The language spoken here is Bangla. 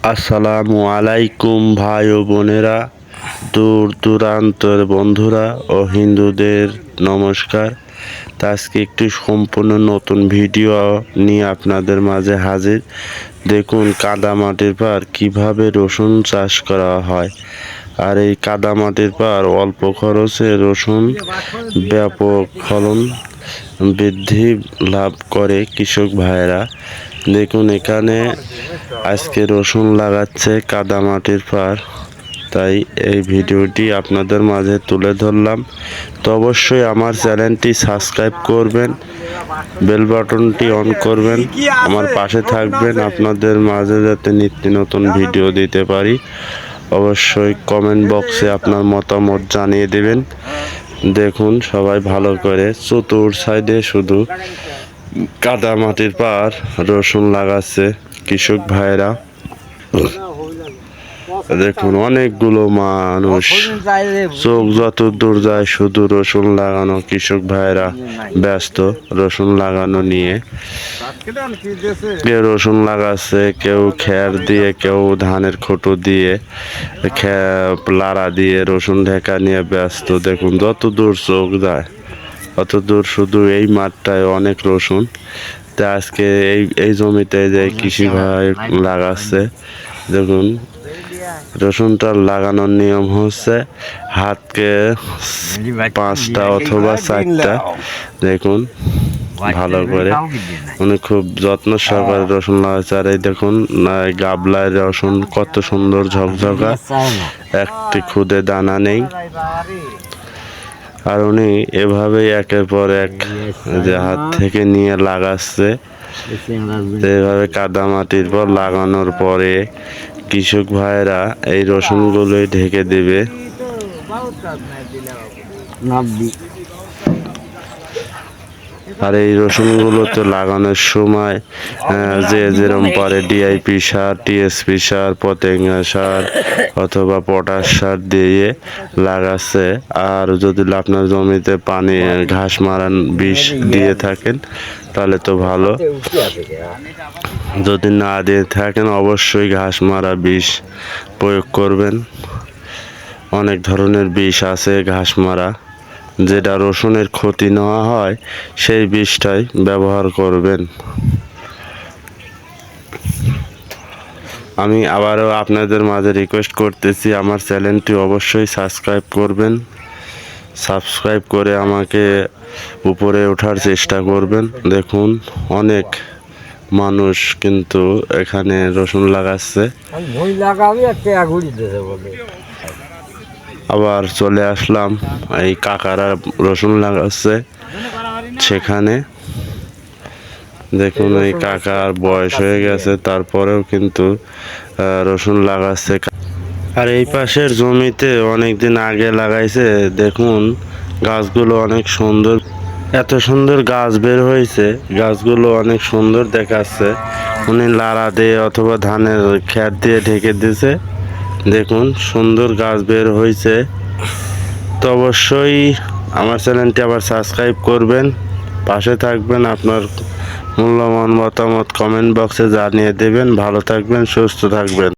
আসসালামু আলাইকুম ভাই ও বোনেরা, দূর দূরান্তের বন্ধুরা ও হিন্দুদের নমস্কার। তা আজকে একটি সম্পূর্ণ নতুন ভিডিও নিয়ে আপনাদের মাঝে হাজির। দেখুন কাদামাটির পার কিভাবে রসুন চাষ করা হয়। আর এই কাদামাটির পার অল্প খরচে রসুন ব্যাপক ফলন বৃদ্ধি লাভ করে কৃষক ভাইয়েরা। দেখুন এখানে আজকে রসুন লাগাচ্ছে কাদামাটির পার, তাই এই ভিডিওটি আপনাদের মাঝে তুলে ধরলাম। তো অবশ্যই আমার চ্যানেলটি সাবস্ক্রাইব করবেন, বেল বাটনটি অন করবেন, আমার পাশে থাকবেন আপনাদের মাঝে যাতে নিত্য নতুন ভিডিও দিতে পারি। অবশ্যই কমেন্ট বক্সে আপনার মতামত জানিয়ে দেবেন। দেখুন সবাই ভালো করে চতুর সাইডে শুধু কাদামাটির পার রসুন লাগাচ্ছে কৃষক ভাইরা। দেখুন অনেকগুলো মানুষ, চোখ যত দূর যায় শুধু রসুন লাগানো। কৃষক ভাইরা ব্যস্ত রসুন লাগানো নিয়ে। কেউ রসুন লাগাচ্ছে, কেউ খ্যার দিয়ে, কেউ ধানের খোটো দিয়ে, লাড়া দিয়ে রসুন ঢেকা নিয়ে ব্যস্ত। দেখুন যত দূর চোখ যায় অত দূর শুধু এই মাঠটায় অনেক রসুন। তা আজকে এই জমিতে যে কৃষি ভাই লাগাচ্ছে, দেখুন রসুনটা লাগানোর নিয়ম হচ্ছে হাতকে 5টা অথবা 4টা, দেখুন ভালো করে উনি খুব যত্ন সহকারে রসুন লাগাচ্ছে। আর এই দেখুন গাবলায় রসুন কত সুন্দর ঝকঝকা, একটি খুদে দানা নেই। আর উনি এভাবেই একের পর এক যে হাত থেকে নিয়ে লাগাচ্ছে। এভাবে কাদামাটির পর লাগানোর পরে কৃষক ভাইরা এই রসুনগুলোই ঢেকে দেবে। আর এই রসুনগুলোতে লাগানোর সময় যে যেরকম পারে ডিআইপি সার, টিএসপি সার, পতেঙ্গা সার অথবা পটাশ সার দিয়ে লাগাচ্ছে। আর যদি আপনার জমিতে পানি ঘাস মারান বিষ দিয়ে থাকেন তাহলে তো ভালো, যদি না দিয়ে থাকেন অবশ্যই ঘাস মারা বিষ প্রয়োগ করবেন। অনেক ধরনের বিষ আছে ঘাস মারা, যেটা রসুনের ক্ষতি না হয় সেই বিষটাই ব্যবহার করবেন। আমি আবারও আপনাদের মাঝে রিকোয়েস্ট করতেছি, আমার চ্যানেলটি অবশ্যই সাবস্ক্রাইব করবেন। সাবস্ক্রাইব করে আমাকে উপরে ওঠার চেষ্টা করবেন। দেখুন অনেক মানুষ কিন্তু এখানে রসুন লাগাচ্ছে। আবার চলে আসলাম এই কাকারা রসুন লাগাচ্ছে সেখানে। দেখুন এই কাকার বয়স হয়ে গেছে, তারপরেও কিন্তু রসুন লাগাচ্ছে। আর এই পাশের জমিতে অনেক দিন আগে লাগাইছে। দেখুন গাছগুলো অনেক সুন্দর, এত সুন্দর গাছ বের হয়েছে, গাছগুলো অনেক সুন্দর দেখাচ্ছে। উনি লাড়া দিয়ে অথবা ধানের খ্যার দিয়ে ঢেকে দিয়েছে। দেখুন সুন্দর গাছ বের হয়েছে। তো অবশ্যই আমার চ্যানেলটি আবার সাবস্ক্রাইব করবেন, পাশে থাকবেন, আপনার মূল্যবান মতামত কমেন্ট বক্সে জানিয়ে দেবেন। ভালো থাকবেন, সুস্থ থাকবেন।